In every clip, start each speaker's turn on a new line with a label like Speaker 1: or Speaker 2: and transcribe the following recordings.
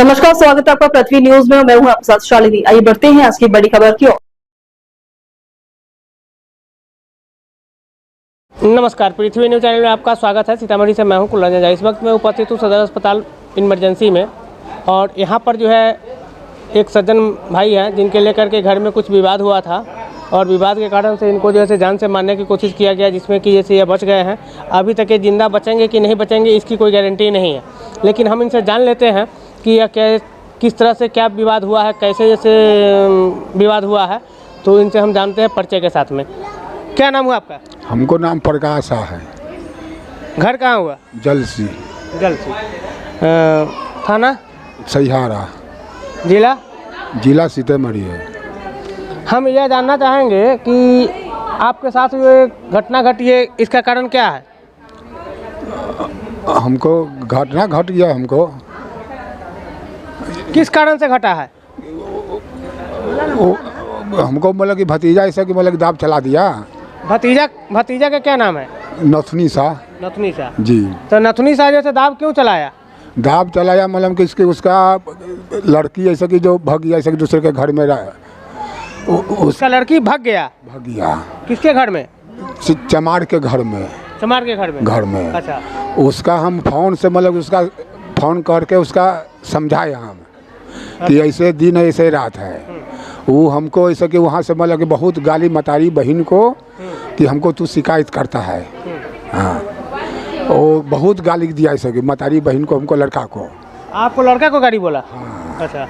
Speaker 1: नमस्कार, स्वागत है आपका पृथ्वी न्यूज में। मैं हूं आपके साथ शालिनी। आइए बढ़ते हैं आज की बड़ी खबर की ओर।
Speaker 2: नमस्कार, पृथ्वी न्यूज चैनल में आपका स्वागत है। सीतामढ़ी से मैं हूं कुलरंजन झा। इस वक्त मैं उपस्थित हूं सदर अस्पताल इमरजेंसी में, और यहां पर जो है एक सज्जन भाई हैं जिनके लेकर के घर में कुछ विवाद हुआ था, और विवाद के कारण से इनको जो है जान से मारने की कोशिश किया गया, जिसमें कि जैसे ये बच गए हैं। अभी तक ये जिंदा बचेंगे कि नहीं बचेंगे इसकी कोई गारंटी नहीं है, लेकिन हम इनसे जान लेते हैं कि यह क्या, किस तरह से क्या विवाद हुआ है, कैसे जैसे विवाद हुआ है। तो इनसे हम जानते हैं परिचय के साथ में। क्या नाम हुआ आपका?
Speaker 3: हमको नाम प्रकाश है।
Speaker 2: घर कहाँ हुआ?
Speaker 3: जलसी।
Speaker 2: जलसी। थाना?
Speaker 3: सहिहारा।
Speaker 2: जिला
Speaker 3: सीतामढ़ी है।
Speaker 2: हम यह जानना चाहेंगे कि आपके साथ ये घटना घटी है, इसका कारण क्या है?
Speaker 3: हमको घटना घट गया। हमको
Speaker 2: किस कारण से घटा है?
Speaker 3: हमको मतलब कि भतीजा ऐसा कि मतलब कि दाव चला दिया।
Speaker 2: भतीजा का क्या नाम है?
Speaker 3: नथुनी शाह।
Speaker 2: नथुनी शाह
Speaker 3: जी।
Speaker 2: तो नथुनी शाह जैसे दाव क्यों चलाया?
Speaker 3: दाव चलाया मतलब कि उसका लड़की ऐसा कि जो भाग गया, ऐसा कि दूसरे के घर में
Speaker 2: उसका लड़की भाग गया। किसके घर में?
Speaker 3: चमार के घर में।
Speaker 2: चमार के घर में। अच्छा।
Speaker 3: उसका हम फोन से मतलब उसका फोन करके उसका समझाया हम कि ऐसे दिन है, ऐसे रात है। वो हमको ऐसा कि वहाँ से मतलब कि बहुत गाली मतारी बहन को कि हमको तू शिकायत करता है। हाँ, वो बहुत गाली दिया ऐसा कि मतारी बहन को, हमको लड़का को।
Speaker 2: आपको लड़का को गाली बोला?
Speaker 3: हाँ।
Speaker 2: अच्छा।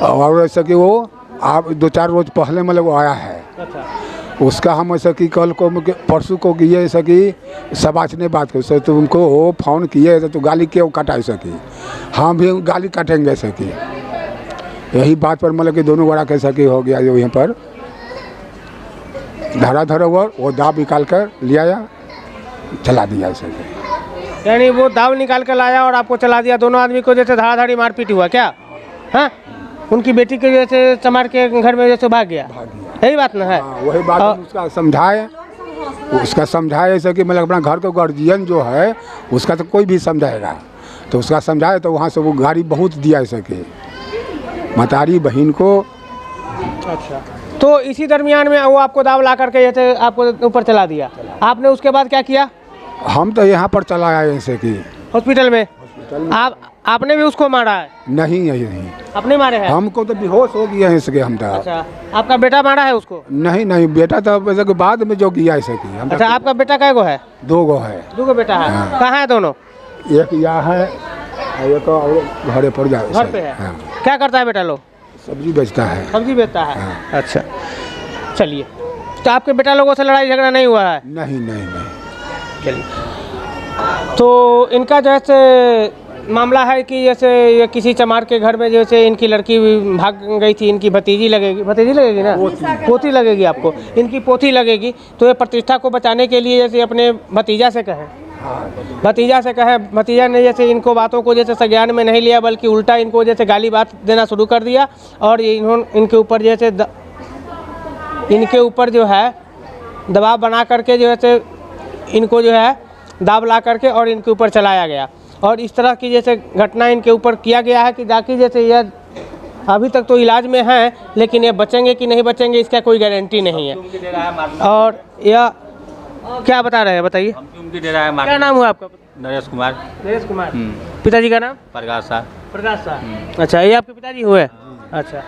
Speaker 3: और ऐसा कि वो आप 2-4 रोज पहले मतलब वो आया है।
Speaker 2: अच्छा।
Speaker 3: उसका हम ऐसा कि कल को परसों को किए ऐसा कि सबाच ने बात कर तो उनको फ़ोन किए तो गाली क्यों काटा ऐसा कि हम भी गाली काटेंगे ऐसा कि यही बात पर मतलब कि दोनों बड़ा कैसा कि हो गया जो यहाँ पर धरा हुआ वो दाव निकाल कर ले आया, चला दिया ऐसा कि।
Speaker 2: यानी वो दाव निकाल कर लाया और आपको चला दिया। दोनों आदमी को जैसे धाड़ाधाड़ी मारपीट हुआ क्या? हाँ, उनकी बेटी के जैसे चमार के घर में जैसे भाग गया। यही बात ना है?
Speaker 3: वही बात उसका समझाए ऐसा कि मतलब अपना घर का गार्जियन जो है उसका तो कोई भी समझाएगा, तो उसका समझाए तो वहाँ से वो गाड़ी बहुत दिया ऐसा कि मतारी बहन को।
Speaker 2: अच्छा। तो इसी दरमियान में वो आपको दाव ला करके जैसे आपको ऊपर चला दिया। आपने उसके बाद क्या किया?
Speaker 3: हम तो यहाँ पर चला आए ऐसे कि
Speaker 2: हॉस्पिटल में। आपने भी उसको मारा है?
Speaker 3: नहीं, नहीं
Speaker 2: अपने मारे हैं?
Speaker 3: हमको तो बेहोश हो गया है इसके हम तो।
Speaker 2: अच्छा। आपका बेटा मारा है उसको?
Speaker 3: नहीं, बेटा तो वैसे के बाद में जो किया ऐसे की।
Speaker 2: अच्छा। आपका बेटा कै गो है?
Speaker 3: 2 गो है।
Speaker 2: 2 गो बेटा है?
Speaker 3: हाँ।
Speaker 2: कहाँ है दोनों?
Speaker 3: एक यहाँ है और एक घरे पर जाए।
Speaker 2: घर पे है? हाँ। क्या करता है बेटा लोग?
Speaker 3: सब्जी बेचता है।
Speaker 2: सब्जी बेचता है?
Speaker 3: हाँ।
Speaker 2: अच्छा, चलिए। तो आपके बेटा लोगों से लड़ाई झगड़ा नहीं हुआ है?
Speaker 3: नहीं।
Speaker 2: चलिए। तो इनका जैसे मामला है कि जैसे ये किसी चमार के घर में जैसे इनकी लड़की भाग गई थी। इनकी भतीजी लगेगी ना? पोती लगेगी आपको। इनकी पोती लगेगी। तो ये प्रतिष्ठा को बचाने के लिए जैसे अपने भतीजा से कहे, भतीजा ने जैसे इनको बातों को जैसे संज्ञान में नहीं लिया, बल्कि उल्टा इनको जैसे गाली बात देना शुरू कर दिया। और इनके ऊपर जैसे इनके ऊपर जो है दबाव बना करके जो है इनको जो है दाव ला करके और इनके ऊपर चलाया गया। और इस तरह की जैसे घटना इनके ऊपर किया गया है कि जाकि जैसे यह अभी तक तो इलाज में हैं, लेकिन ये बचेंगे कि नहीं बचेंगे इसका कोई गारंटी नहीं है। और यह क्या बता रहे हैं, बताइए। क्या नाम हुआ आपका?
Speaker 4: नरेश कुमार।
Speaker 2: पिताजी का नाम?
Speaker 4: प्रकाश शाह।
Speaker 2: अच्छा, ये आपके पिताजी हुए? अच्छा।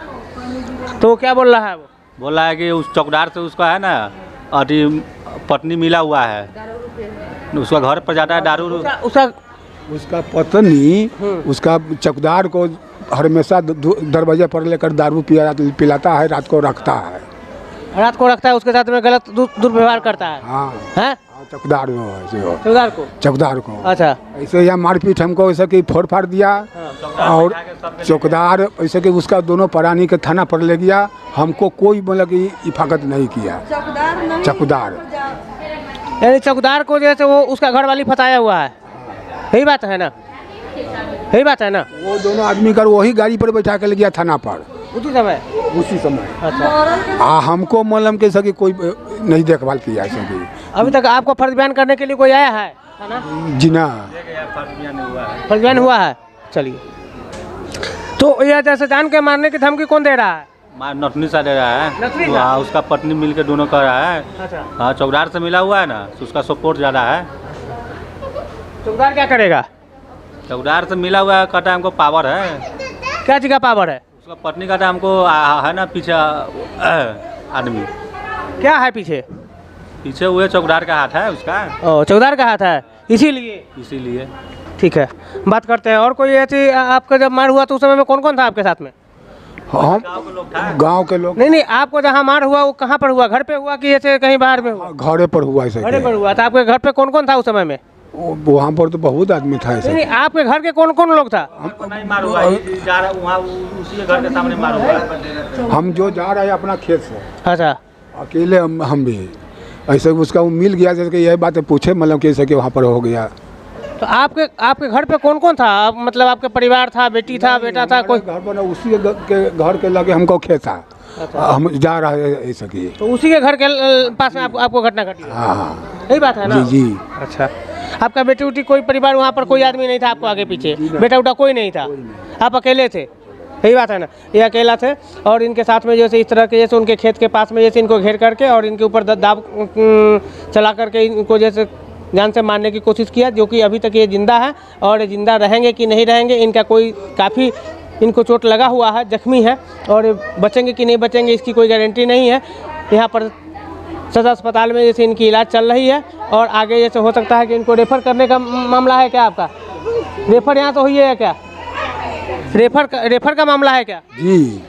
Speaker 2: तो क्या बोल रहा है वो?
Speaker 4: बोल रहा है कि उस चौकीदार से उसका है ना अभी पत्नी मिला हुआ है, उसका घर पर जाता है दारू।
Speaker 3: उसका पत्नी उसका चौकीदार को हमेशा दरवाजे पर लेकर दारू पिलाता है, रात को रखता है। उसके साथ में गलत दुर्व्यवहार करता है? हाँ। चौकीदार को। अच्छा। ऐसे यहाँ मारपीट हमको ऐसा कि फोड़ दिया। और चौकीदार ऐसे कि उसका दोनों प्राणी के थाना पर ले गया। हमको कोई मतलब कि इफाकत नहीं किया। चौकीदार
Speaker 2: यानी चौकीदार को जैसे वो उसका घर वाली फंसाया हुआ है। यही बात है ना?
Speaker 3: वो दोनों आदमी कर वही गाड़ी पर बैठा के ले गया थाना पर उसी समय।
Speaker 2: अच्छा।
Speaker 3: हमको मतलब के सके कोई नहीं देखभाल किया सके।
Speaker 2: अभी तक आपको फर्ज बयान करने के लिए कोई आया है? जी
Speaker 3: ना,
Speaker 2: फर्ज बयान हुआ है। चलिए। तो यह जैसे जान के मारने की धमकी कौन दे रहा है?
Speaker 4: नथनी सा दे रहा है।
Speaker 2: नथनी
Speaker 4: तो
Speaker 2: सा?
Speaker 4: हाँ, उसका पत्नी मिल के दोनों कर रहा है।
Speaker 2: अच्छा,
Speaker 4: हाँ, चौकीदार से मिला हुआ है ना, तो उसका सपोर्ट ज़्यादा है।
Speaker 2: चौकीदार क्या करेगा?
Speaker 4: चौकीदार से मिला हुआ है, कहता है हमको पावर है।
Speaker 2: क्या चीज़ का पावर है?
Speaker 4: उसका पत्नी कहता है हमको है ना पीछे आदमी
Speaker 2: क्या है पीछे?
Speaker 4: पीछे हुए चौकीदार का हाथ है उसका,
Speaker 2: ओ, चौकीदार का हाथ है, इसीलिए। ठीक है, बात करते हैं। और कोई ऐसी आपका जब मार हुआ तो उस समय में कौन कौन था आपके साथ में?
Speaker 3: हम गांव के लोग।
Speaker 2: नहीं, आपको जहाँ मार हुआ वो कहाँ पर हुआ? घर पे हुआ कि ऐसे कहीं बाहर में हुआ?
Speaker 3: घरे पर हुआ ऐसे।
Speaker 2: घरे पर हुआ। तो आपके घर पे कौन कौन था उस समय में?
Speaker 3: वहाँ पर तो बहुत आदमी था ऐसे।
Speaker 2: नहीं, आपके घर के कौन कौन लोग था?
Speaker 4: नहीं मार हुआ, जा रहा वहाँ उसी के घर के सामने मार हुआ।
Speaker 3: हम जो जा रहे हैं अपना खेत से,
Speaker 2: अच्छा,
Speaker 3: अकेले हम भी ऐसे उसका वो मिल गया, जैसे कि यही बातें पूछे, मतलब कैसे कि वहाँ पर हो गया।
Speaker 2: तो आपके घर पे कौन कौन था? मतलब आपके परिवार था, बेटी था, बेटा था, कोई?
Speaker 3: घर पर उसी के घर के लगे हमको खेत था। हम जा रहे हैं ऐसे की।
Speaker 2: तो उसी के घर के पास में आपको घटना घटी?
Speaker 3: हाँ,
Speaker 2: यही बात है ना?
Speaker 3: जी जी।
Speaker 2: अच्छा, आपका बेटी उटी कोई परिवार वहाँ पर कोई आदमी नहीं था आपको आगे पीछे? बेटा उटा कोई नहीं था, आप अकेले थे? यही बात है ना, ये अकेला थे। और इनके साथ में जैसे इस तरह के जैसे उनके खेत के पास में जैसे इनको घेर करके और इनके ऊपर दाब चला करके इनको जैसे जान से मारने की कोशिश किया, जो कि अभी तक ये जिंदा है। और जिंदा रहेंगे कि नहीं रहेंगे, इनका कोई काफ़ी इनको चोट लगा हुआ है, जख्मी है, और बचेंगे कि नहीं बचेंगे इसकी कोई गारंटी नहीं है। यहाँ पर सदर अस्पताल में जैसे इनकी इलाज चल रही है और आगे जैसे हो सकता है कि इनको रेफ़र करने का मामला है क्या आपका? रेफ़र यहाँ तो हुई है क्या? रेफ़र का मामला है क्या?
Speaker 3: जी,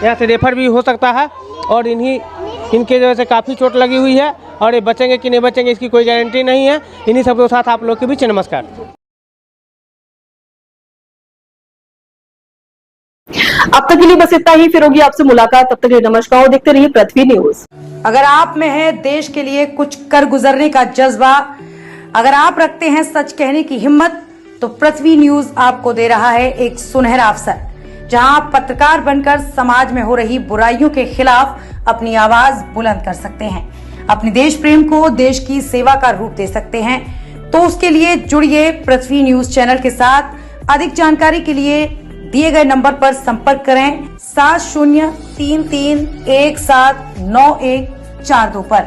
Speaker 2: यहाँ से रेफ़र भी हो सकता है। और इनके वजह से काफ़ी चोट लगी हुई है और ये बचेंगे कि नहीं बचेंगे इसकी कोई गारंटी नहीं है। इन्हीं सब के साथ आप लोग के बीच नमस्कार।
Speaker 1: अब तक के लिए बस इतना ही, फिर होगी आपसे मुलाकात। तब तक के लिए नमस्कार और देखते रहिए पृथ्वी न्यूज।
Speaker 5: अगर आप में है देश के लिए कुछ कर गुजरने का जज्बा, अगर आप रखते हैं सच कहने की हिम्मत, तो पृथ्वी न्यूज आपको दे रहा है एक सुनहरा अवसर, जहां आप पत्रकार बनकर समाज में हो रही बुराइयों के खिलाफ अपनी आवाज बुलंद कर सकते हैं, अपने देश प्रेम को देश की सेवा का रूप दे सकते हैं। तो उसके लिए जुड़िए पृथ्वी न्यूज चैनल के साथ। अधिक जानकारी के लिए दिए गए नंबर पर संपर्क करें 7033179142 पर।